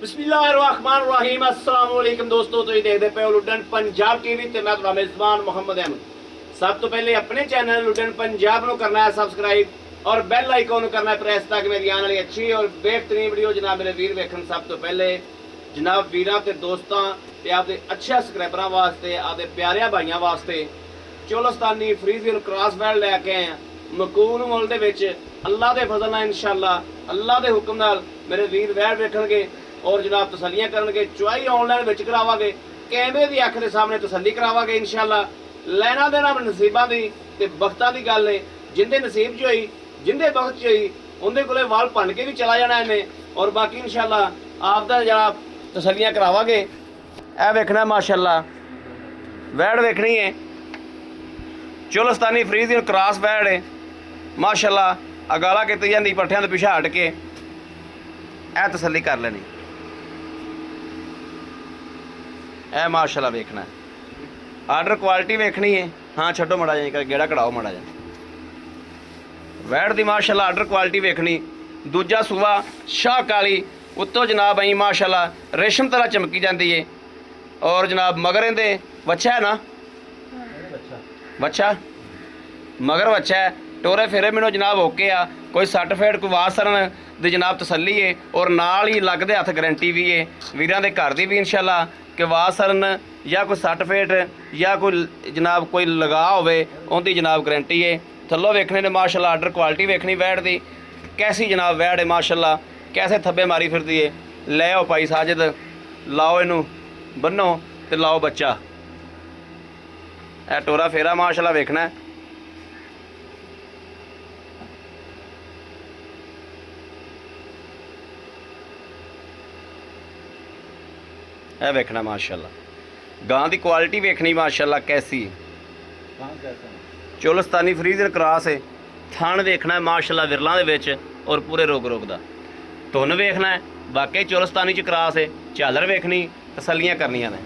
बिस्मिल्लाहिर्रहमानिर्रहीम अस्सलाम वालेकुम दोस्तों, ਤੁਸੀਂ ਦੇਖਦੇ ਪਏ ਹੋ ਲੁੱਡਨ ਪੰਜਾਬ ਟੀਵੀ ਤੇ ਮੈਂ ਤੁਹਾਡਾ ਮੇਜ਼ਬਾਨ ਮੁਹੰਮਦ ਅਹਿਮਦ। ਸਭ ਤੋਂ ਪਹਿਲੇ ਆਪਣੇ ਚੈਨਲ ਲੁੱਡਨ ਪੰਜਾਬ ਨੂੰ ਕਰਨਾ ਹੈ ਸਬਸਕ੍ਰਾਈਬ ਔਰ ਬੈਲ ਆਈਕਨ ਨੂੰ करना है प्रेस ताकि मेरी आने वाली अच्छी और बेहतरीन वीडियो जनाब मेरे वीर वेखन। सब तो पहले जनाब वीरां ते दोस्तां ते आपदे अच्छे सबसक्राइबरां वास्ते आपदे प्यारे भाइयां वास्ते चोलस्तानी फ्रीजियन क्रॉस बैल्ट लैके आए हैं मकून मुल दे विच। अल्लाह दे फजल नाल इंशाअल्लाह अल्लाह दे हुक्म नाल मेरे वीर बैठ वेखणगे और जनाब तसल्लियां करनगे। चुआई ऑनलाइन विच करावांगे, कैमरे दी अख दे सामने तसल्ली करावांगे इंशाअल्लाह। लैना देना नसीबां दी ते बख्तां दी गल है। जिंदे नसीब च होई जिंदे वक्त च होई उंदे कोले वाल भन के भी चला जाना इन्हें। और बाकी इंशाअल्लाह आप दा जनाब तसल्लियां करावांगे। ए वेखना माशाअल्लाह वैड़ वेखनी है चोलस्तानी फ्रीजियन क्रॉस वैड़ है माशाअल्लाह। अगाला की जाती पट्ठियां तो पिछा हट के ए तसल्ली कर लेनी। ए माशाअल्लाह वेखना आर्डर क्वालिटी वेखनी है। हाँ छड्डो मड़ा जा गेड़ा कढ़ाओ मड़ा जा वैड़ दी माशाअल्लाह आर्डर क्वालिटी वेखनी। दूजा सूआ शाह काली उत्तों जनाब आई माशाअल्लाह रेशम तरह चमकी जाती है। और जनाब मगर इहदे वच्छा है ना वच्छा मगर वच्छा है टोरे फेरे मैनू जनाब ओके आ। कोई सट फेट कोई वासरन दी जनाब तसल्ली है और नाल ही लगदे हथ गारंटी भी है वीरां दे घर दी भी इंशाअल्लाह कि वासरन या कोई सट फेट या कोई जनाब कोई लगा होवे उनकी जनाब गारंटी है। थल्लों वेखने ने माशाअल्लाह आर्डर क्वालिटी वेखनी वैड़ दी कैसी जनाब वैड़ है माशाअल्लाह कैसे थब्बे मारी फिरदी है। ले आओ भाई साजिद लाओ इनू बन्नो ते लाओ बच्चा। ए टोरा फेरा माशाअल्लाह वेखना है। ए वेखना माशाअल्लाह गां दी क्वालिटी वेखनी माशाअल्लाह कैसी चोलस्तानी फ्रीजियन क्रॉस है। थन वेखना है माशाअल्लाह विरलों दे विच और पूरे रोग रोग दा। धुन वेखना है वाकई चोलस्तानी च क्रॉस है। झालर वेखनी तसल्लियां करनियां ने।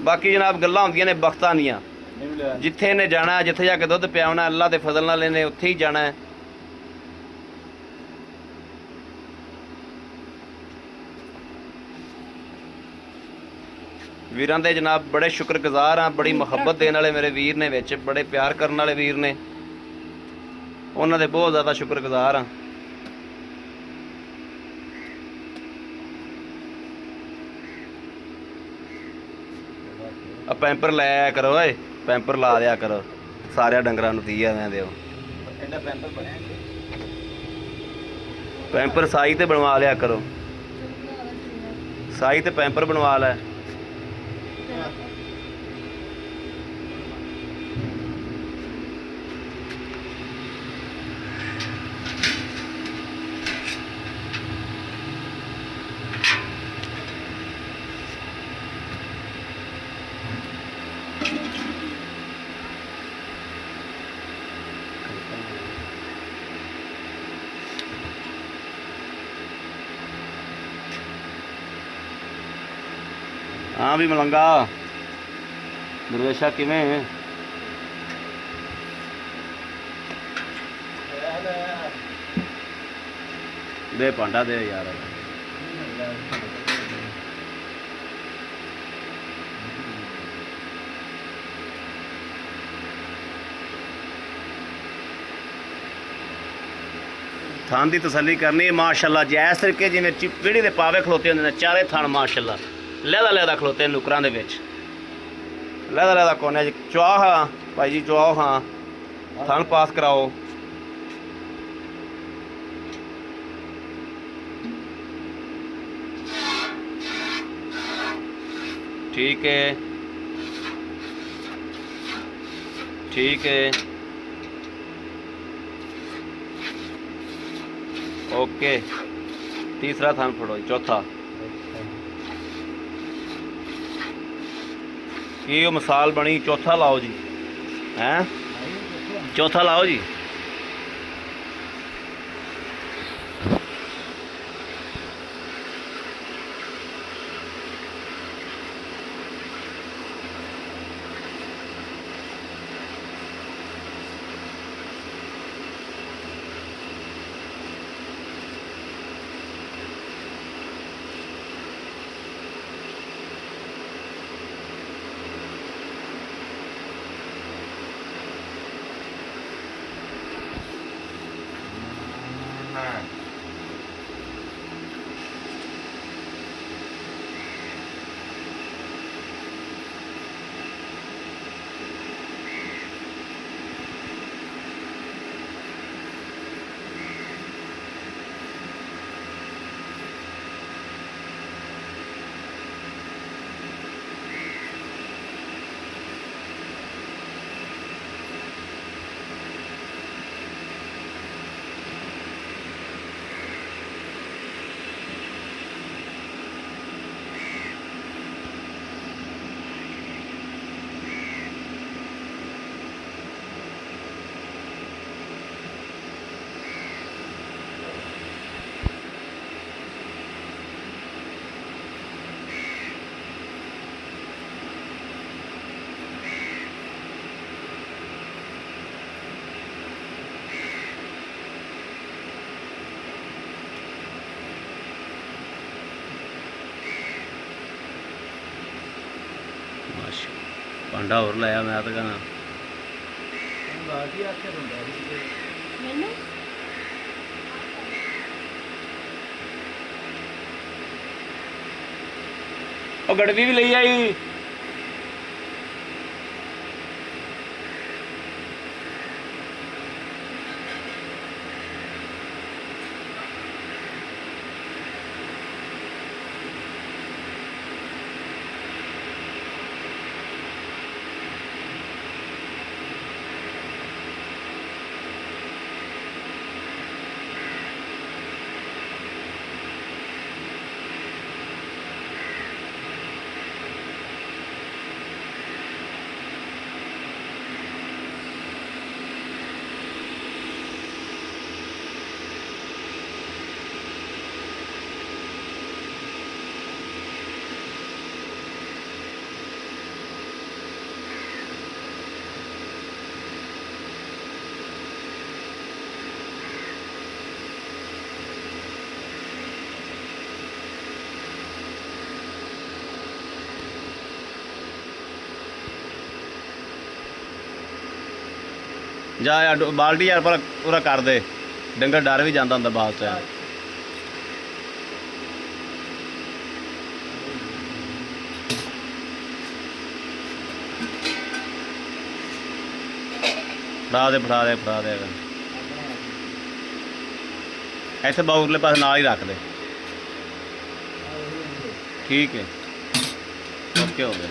बाकी जनाब गल्लां होंदियां ने बख्तां दियां जिथे इन्हें जाना जिथे जाके दुध पियावना अल्लाह के फजल नाल इन्हें उत्थे ही जाना है। वीरां दे जनाब बड़े शुक्रगुजार हाँ बड़ी मुहब्बत देने वाले मेरे वीर ने विच बड़े प्यार करने वाले वीर ने उन्हां दे बहुत ज़्यादा शुक्रगुजार हाँ। पैंपर लाया करो ओए पैंपर ला दिया करो सारे डंगरां नूं दी एवें दिओ पैंपर साई ते बनवा लिया करो साई ते पैंपर बनवा लै। हाँ भी मलंगा दरवेशा किवें दे भांडा दे यार। थान की तसल्ली करनी माशाअल्लाह जैस तरीके जिवें पीढ़ी के पावे खलोते होंदे ने चारे थान माशाअल्लाह लहदा लहदा खलोते नुकरां दे विच लहदा लहदा कोने चुआओ हाँ भाई जी चुआओ हाँ थान पास कराओ। ठीक है ठीक है ओके। तीसरा थान फड़ो चौथा ये मिसाल बनी चौथा लाओ जी हैं चौथा लाओ जी। ਭਾਂਡਾ ਹੋਰ ਲਿਆ ਮੈਂ ਤਾਂ ਕਹਿੰਦਾ ਮੈਨੂੰ ਉਹ ਗੜਵੀ ਵੀ ਲਈ ਆਈ। ਜਾ ਯਾਰ ਬਾਲਟੀ ਯਾਰ ਪਰ ਪੂਰਾ ਕਰ ਦੇ, ਡੰਗਰ ਡਰ ਵੀ ਜਾਂਦਾ ਹੁੰਦਾ ਬਾਅਦ ਚ। ਫੜਾ ਦੇ ਇੱਥੇ ਬਾਉਰਲੇ ਪਾਸੇ ਨਾਲ ਹੀ ਰੱਖ ਦੇ। ਠੀਕ ਹੈ, ਓਕੇ ਹੋ ਗਿਆ।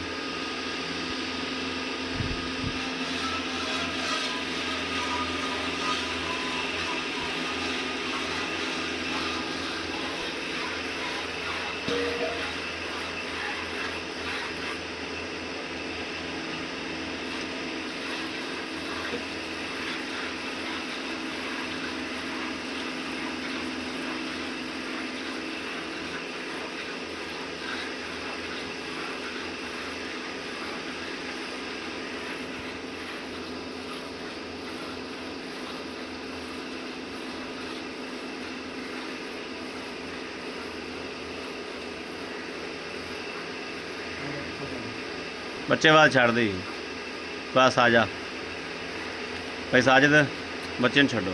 ਬੱਚੇ ਬਾਅਦ ਛੱਡ ਦੇ ਬਸ, ਆ ਜਾ ਭਾਈ ਸਾਜਦ, ਬੱਚੇ ਨੂੰ ਛੱਡੋ।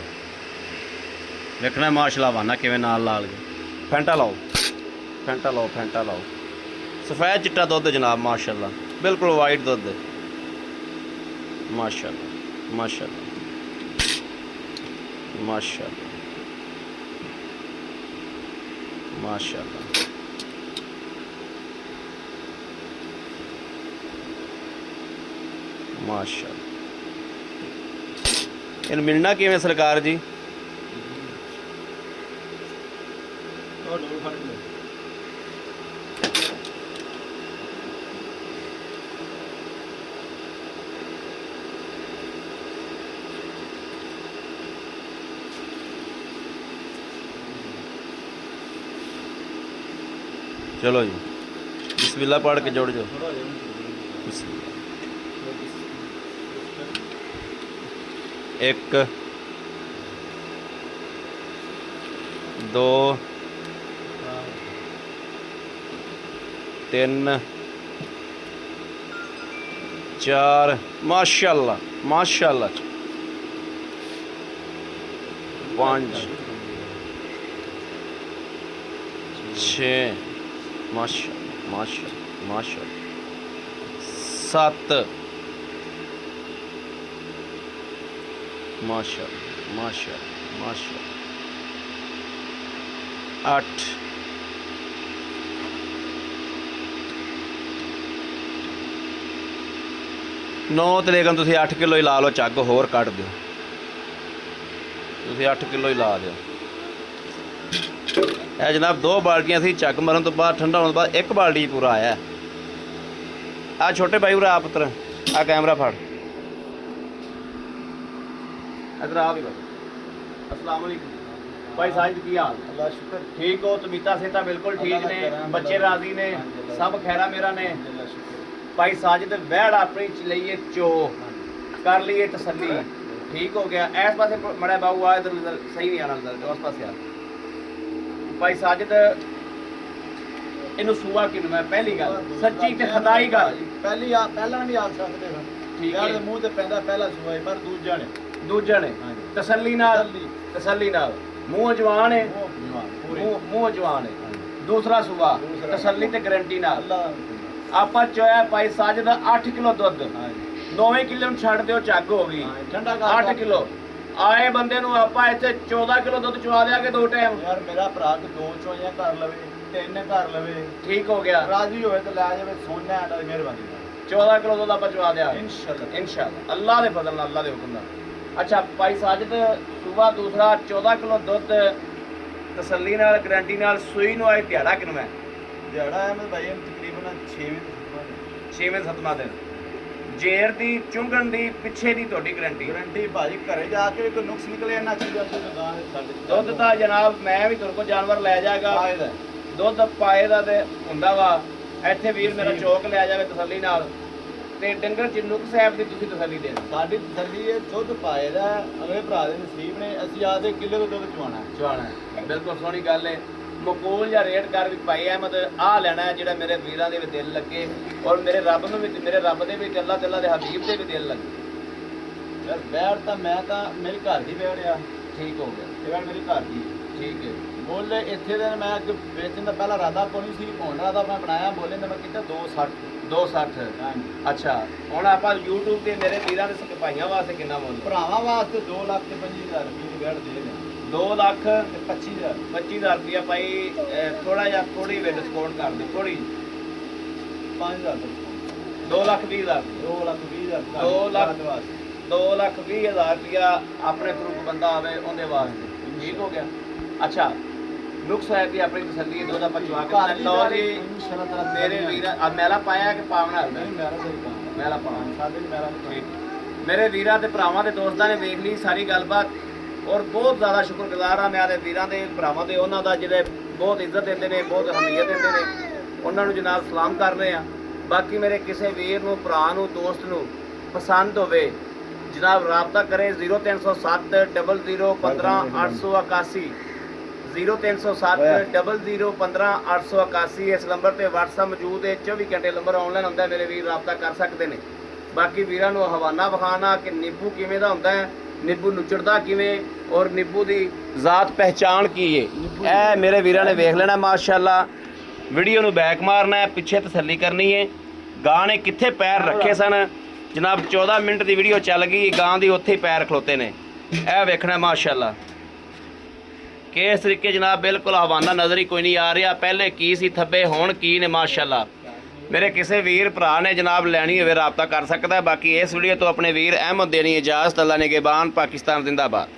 ਵੇਖਣਾ ਮਾਸ਼ਾਅੱਲਾ ਵਾਨਾ ਕਿਵੇਂ ਨਾਲ ਲਾਲ ਗਏ। ਫੈਂਟਾ ਲਾਓ, ਫੈਂਟਾ ਲਾਓ, ਫੈਂਟਾ ਲਾਓ। ਸਫੈਦ ਚਿੱਟਾ ਦੁੱਧ ਜਨਾਬ, ਮਾਸ਼ਾਅੱਲਾ ਬਿਲਕੁਲ ਵਾਈਟ ਦੁੱਧ, ਮਾਸ਼ਾਅੱਲਾ ਮਾਸ਼ਾਅੱਲਾ ਮਾਸ਼ਾਅੱਲਾ ਮਾਸ਼ਾਅੱਲਾ। ਮਾਸ਼ਾਅੱਲਾ ਇਹਨੂੰ ਮਿਲਣਾ ਕਿਵੇਂ ਸਰਕਾਰ ਜੀ? चलो जी बिस्मिल्लाह पढ़ के जोड़ जो। एक दो तीन चार, माशाअल्लाह माशाअल्लाह, पाँच छः, माशाअल्लाह माशाअल्लाह माशाअल्लाह, सात, माशाअल्लाह माशाअल्लाह माशाअल्लाह, आठ, नौ। तो लेकिन तुम 8 किलो ही ला लो, झग होर कट दो, तुम 8 किलो ही ला दो। यह जनाब 2 बाल्टियां सी, झग मरन तो बाद ठंडा होने बाद 1 बाल्टी पूरा आया। आ छोटे भाई उरा आ पुत्र, आ कैमरा फड़ इधर आ भी। अस्सलाम वालेकुम भाई साहिब, की हाल? अल्लाह शुक्र, ठीक हो? तबीयत सेहत बिल्कुल ठीक ने, बच्चे राजी ने, सब खैरा मेरा ने। भाई साजिद वैड़ अपनी लईए चो कर लीए तसल्ली, ठीक हो गया। इस पासे मड़ा बाबू आ, इधर सही नहीं आना, उस पासे आ। भाई साजिद ਇਹਨੂੰ ਸੂਆ ਕਿਨੂੰ ਮੈਂ ਪਹਿਲੀ ਗੱਲ ਸੱਚੀ ਤੇ ਖਦਾਈ ਗੱਲ ਪਹਿਲਾਂ ਵੀ ਆ ਸਕਦੇ ਹਾਂ ਠੀਕ ਯਾਰ ਹੈ। ਦੇ ਮੂੰਹ ਤੇ ਪੈਂਦਾ ਪਹਿਲਾ ਸੂਆ ਹੈ, ਪਰ ਦੂਜਾ ਨੇ ਦੂਜਾ ਨੇ ਹਾਂਜੀ। ਤਸੱਲੀ ਨਾਲ ਮੂੰਹ ਜਵਾਨ ਹੈ ਉਹ ਜਵਾਨ ਪੂਰੇ ਮੂੰਹ ਜਵਾਨ ਹੈ ਹਾਂਜੀ। ਦੂਸਰਾ ਸੂਆ ਦੂਸਰਾ ਤਸੱਲੀ ਤੇ ਗਰੰਟੀ ਨਾਲ ਅੱਲਾ ਆਪਾਂ ਚੋਇਆ ਭਾਈ ਸਾਜਦ 8 ਕਿਲੋ ਦੁੱਧ ਹਾਂਜੀ 9 ਕਿਲੋ ਨੂੰ ਛੱਡ ਦਿਓ ਚੱਗ ਹੋ ਗਈ ਹਾਂ, ਠੰਡਾ ਕਰ 8 ਕਿਲੋ ਆਏ ਬੰਦੇ ਨੂੰ ਆਪਾਂ ਇੱਥੇ 14 ਕਿਲੋ ਦੁੱਧ ਚਵਾ ਦਿਆਂਗੇ 2 ਟਾਈਮ ਯਾਰ ਮੇਰਾ ਭਰਾ ਕਿ 2 ਚੋਈਆਂ ਕਰ ਲਵੇ 3 ਕਰ ਲਵੇ ਠੀਕ ਹੋ ਗਿਆ ਰਾਜੀ ਹੋਵੇ ਤਾਂ ਲੈ ਜਾਵੇ ਸੋਨਾ ਆਂਡਾ ਦੀ ਮਿਹਰਬਾਨੀ ਨਾਲ 14 ਕਿਲੋ ਦੁੱਧ ਆਪਾਂ ਚਵਾ ਦਿਆਂਗੇ ਇਨਸ਼ਾਅੱਲਾ ਇਨਸ਼ਾਅੱਲਾ ਅੱਲਾਹ ਦੇ ਫਜ਼ਲ ਨਾਲ ਅੱਲਾਹ ਦੇ ਹੁਕਮ ਨਾਲ ਅੱਛਾ ਭਾਈ ਸਾਜਦ ਸੂਬਾ ਦੂਸਰਾ 14 ਕਿਲੋ ਦੁੱਧ ਤਸੱਲੀ ਨਾਲ ਗਰੰਟੀ ਨਾਲ ਸੂਈ ਨੂੰ ਆਏ ਦਿਹਾੜਾ ਕਿਨੂੰ ਹੈ ਦਿਹਾੜਾ ਹੈ ਮੈਂ ਭਾਈ ਇਹਨੂੰ ਤਕਰੀਬਨ 6 ਵਜੇ 6ਵੇਂ 7ਵਾਂ ਦਿਨ ਜੇਰ ਦੀ ਚੁੰਗਣ ਦੀ ਪਿੱਛੇ ਦੀ ਤੁਹਾਡੀ ਗਰੰਟੀ ਗਰੰਟੀ ਭਾਜੀ ਘਰੇ ਜਾ ਕੇ ਵੀ ਕੋਈ ਨੁਕਸ ਨਿਕਲੇ ਇਹਨਾਂ ਚੀਜ਼ਾਂ ਤੋਂ ਦੁਕਾਨ ਸਾਡੇ ਦੁੱਧ ਤਾਂ ਜਨਾਬ ਮੈਂ ਵੀ ਤੁਹਾਡੇ ਕੋਲ ਜਾਨਵਰ ਲੈ ਜਾਗਾ ਫਾਇਦਾ ਹੈ। ਦੁੱਧ ਪਾਏ ਦਾ ਤੇ ਹੁੰਦਾ ਵਾ ਇੱਥੇ ਵੀਰ ਮੇਰਾ ਚੌਕ ਲਿਆ ਜਾਵੇ ਤਸੱਲੀ ਨਾਲ ਤੇ ਡੰਗਰ ਚ ਨੁਕਸ ਸਾਹਿਬ ਦੀ ਤੁਸੀਂ ਤਸੱਲੀ ਦੇ ਦਿਓ ਸਾਡੀ ਤਸੱਲੀ ਇਹ ਦੁੱਧ ਪਾਏ ਦਾ ਅਗਲੇ ਭਰਾ ਦੇ ਨਸੀਬ ਨੇ ਅਸੀਂ ਆਦੇ ਕਿਲੋ ਦਾ ਦੁੱਧ ਚਵਾਣਾ ਹੈ। ਚਵਾਣਾ ਹੈ। ਬਿਲਕੁਲ ਸੋਹਣੀ ਗੱਲ ਹੈ ਮਕੂਲ ਜਾਂ ਰੇਟ ਕਰ ਵੀ ਭਾਈ ਅਹਿਮਦ ਆ ਲੈਣਾ ਹੈ ਜਿਹੜਾ ਮੇਰੇ ਵੀਰਾਂ ਦੇ ਵੀ ਦਿਲ ਲੱਗੇ ਔਰ ਮੇਰੇ ਰੱਬ ਨੂੰ ਵੀ ਮੇਰੇ ਰੱਬ ਦੇ ਵੀ ਅੱਲਾਹ ਤਾਲਾ ਦੇ ਹਬੀਬ ਦੇ ਵੀ ਦਿਲ ਲੱਗੇ ਯਾਰ ਬੈੜ ਤਾਂ ਮੈਂ ਤਾਂ ਮੇਰੀ ਘਰ ਦੀ ਬੈੜ ਆ ਠੀਕ ਹੋ ਗਿਆ ਇਹ ਬੈੜ ਮੇਰੀ ਘਰ ਦੀ ਠੀਕ ਹੈ ਬੋਲੇ ਇੱਥੇ ਦੇ ਮੈਂ ਅੱਗੇ ਵੇਚਣ ਦਾ ਪਹਿਲਾ ਇਰਾਦਾ ਕੋਈ ਨਹੀਂ ਸੀ ਹੁਣ ਰਾਦਾ ਮੈਂ ਬਣਾਇਆ ਬੋਲੇ ਨੇ ਮੈਂ ਕਿਹਾ 260 260 ਹਾਂਜੀ ਅੱਛਾ ਹੁਣ ਆਪਾਂ YouTube ਤੇ ਮੇਰੇ ਵੀਰਾਂ ਦੇ ਸਿਪਾਹੀਆਂ ਵਾਸਤੇ ਕਿੰਨਾ ਮੁੱਲ ਭਰਾਵਾਂ ਵਾਸਤੇ 2,25,000 ਰੁਪਏ ਦੀ ਬੈੜ ਦੇ ਦੇ 2 ਲੱਖ ਤੇ 25,000 25,000 ਰੁਪਇਆ ਭਾਈ ਥੋੜਾ ਜਿਹਾ ਥੋੜੀ ਵੇ ਡਿਸਕਾਊਂਟ ਕਰ ਦੇ ਥੋੜੀ 5,000 2 ਲੱਖ 20,000 2,20,000 ਦੋ ਲੱਖ 2 ਲੱਖ 20,000 ਰੁਪਇਆ ਆਪਣੇ ਥਰੂ ਕੋਈ ਬੰਦਾ ਆਵੇ ਉਹਦੇ ਵਾਸਤੇ ਠੀਕ ਹੋ ਗਿਆ ਅੱਛਾ ਨੁਕਸ ਸਾਹਿਬ ਦੀ ਆਪਣੀ ਤਸੱਲੀ ਦੋ ਦਾ ਪਚਵਾ ਘਰ ਕੇ ਦੀ ਲਓ ਬੈੜ ਜੀ ਇਨਸ਼ਾਅੱਲਾ ਤਾਲਾ ਮੇਰੇ ਵੀਰ ਆ ਮੈਲਾ ਪਾਇਆ ਕਿ ਪਾਵਣਾ ਨਹੀਂ ਮੇਰਾ ਸਹੀ ਕੰਮ ਮੈਲਾ ਪਾਉਣਾ ਸਾਡੇ ਮੇਰਾ ਠੀਕ ਮੇਰੇ ਵੀਰਾਂ ਤੇ ਭਰਾਵਾਂ ਦੇ ਦੋਸਤਾਂ ਨੇ ਵੇਖ ਲਈ ਸਾਰੀ ਗੱਲਬਾਤ ਔਰ ਬਹੁਤ ਜ਼ਿਆਦਾ ਸ਼ੁਕਰਗੁਜ਼ਾਰ ਆ ਮੈਂ ਆਦੇ ਵੀਰਾਂ ਦੇ ਭਰਾਵਾਂ ਦੇ ਉਹਨਾਂ ਦਾ ਜਿਹੜੇ ਬਹੁਤ ਇੱਜ਼ਤ ਦਿੰਦੇ ਨੇ ਬਹੁਤ ਹਮੀਅਤ ਦਿੰਦੇ ਨੇ ਉਹਨਾਂ ਨੂੰ ਜਨਾਬ ਸਲਾਮ ਕਰ ਰਹੇ ਆ ਬਾਕੀ ਮੇਰੇ ਕਿਸੇ ਵੀਰ ਨੂੰ ਭਰਾ ਨੂੰ ਦੋਸਤ ਨੂੰ ਪਸੰਦ ਹੋਵੇ ਜਨਾਬ ਰਾਬਤਾ ਕਰੇ 0307 00 15 881 0307 00 15 881 ਇਸ ਨੰਬਰ ਤੇ WhatsApp ਮੌਜੂਦ ਹੈ 24 ਘੰਟੇ ਨੰਬਰ ਆਨਲਾਈਨ ਹੁੰਦਾ ਮੇਰੇ ਵੀਰ ਰਾਬਤਾ ਕਰ ਸਕਦੇ ਨੇ ਬਾਕੀ ਵੀਰਾਂ ਨੂੰ ਹਵਾਨਾ ਵਿਖਾਣਾ ਕਿ ਨਿੰਬੂ ਕਿਵੇਂ ਦਾ ਹੁੰਦਾ ਹੈ ਨਿੰਬੂ ਨੁਚੜਦਾ ਕਿਵੇਂ ਔਰ ਨਿੰਬੂ ਦੀ ਜ਼ਾਤ ਪਹਿਚਾਣ ਕੀ ਹੈ ਇਹ ਮੇਰੇ ਵੀਰਾਂ ਨੇ ਵੇਖ ਲੈਣਾ ਮਾਸ਼ਾਅੱਲਾ ਵੀਡੀਓ ਨੂੰ ਬੈਕ ਮਾਰਨਾ ਹੈ ਪਿੱਛੇ ਤਸੱਲੀ ਕਰਨੀ ਹੈ ਗਾਂ ਨੇ ਕਿੱਥੇ ਪੈਰ ਰੱਖੇ ਸਨ ਜਨਾਬ 14 ਮਿੰਟ ਦੀ ਵੀਡੀਓ ਚੱਲ ਗਈ ਗਾਂ ਦੀ ਉੱਥੇ ਹੀ ਪੈਰ ਖਲੋਤੇ ਨੇ ਇਹ ਵੇਖਣਾ ਮਾਸ਼ਾਅੱਲਾ ਕਿਸ ਤਰੀਕੇ ਜਨਾਬ ਬਿਲਕੁਲ ਹਵਾਨਾ ਨਜ਼ਰ ਹੀ ਕੋਈ ਨਹੀਂ ਆ ਰਿਹਾ ਪਹਿਲੇ ਕੀ ਸੀ ਥੱਬੇ ਹੁਣ ਕੀ ਨੇ ਮਾਸ਼ਾਅੱਲਾ ਮੇਰੇ ਕਿਸੇ ਵੀਰ ਭਰਾ ਨੇ ਜਨਾਬ ਲੈਣੀ ਹੋਵੇ ਰਾਬਤਾ ਕਰ ਸਕਦਾ ਬਾਕੀ ਇਸ ਵੀਡੀਓ ਤੋਂ ਆਪਣੇ ਵੀਰ ਅਹਿਮਦ ਦੇਣੀ ਇਜਾਜ਼ਤ ਅੱਲਾ ਨਿਗਹਿਬਾਨ ਪਾਕਿਸਤਾਨ ਜ਼ਿੰਦਾਬਾਦ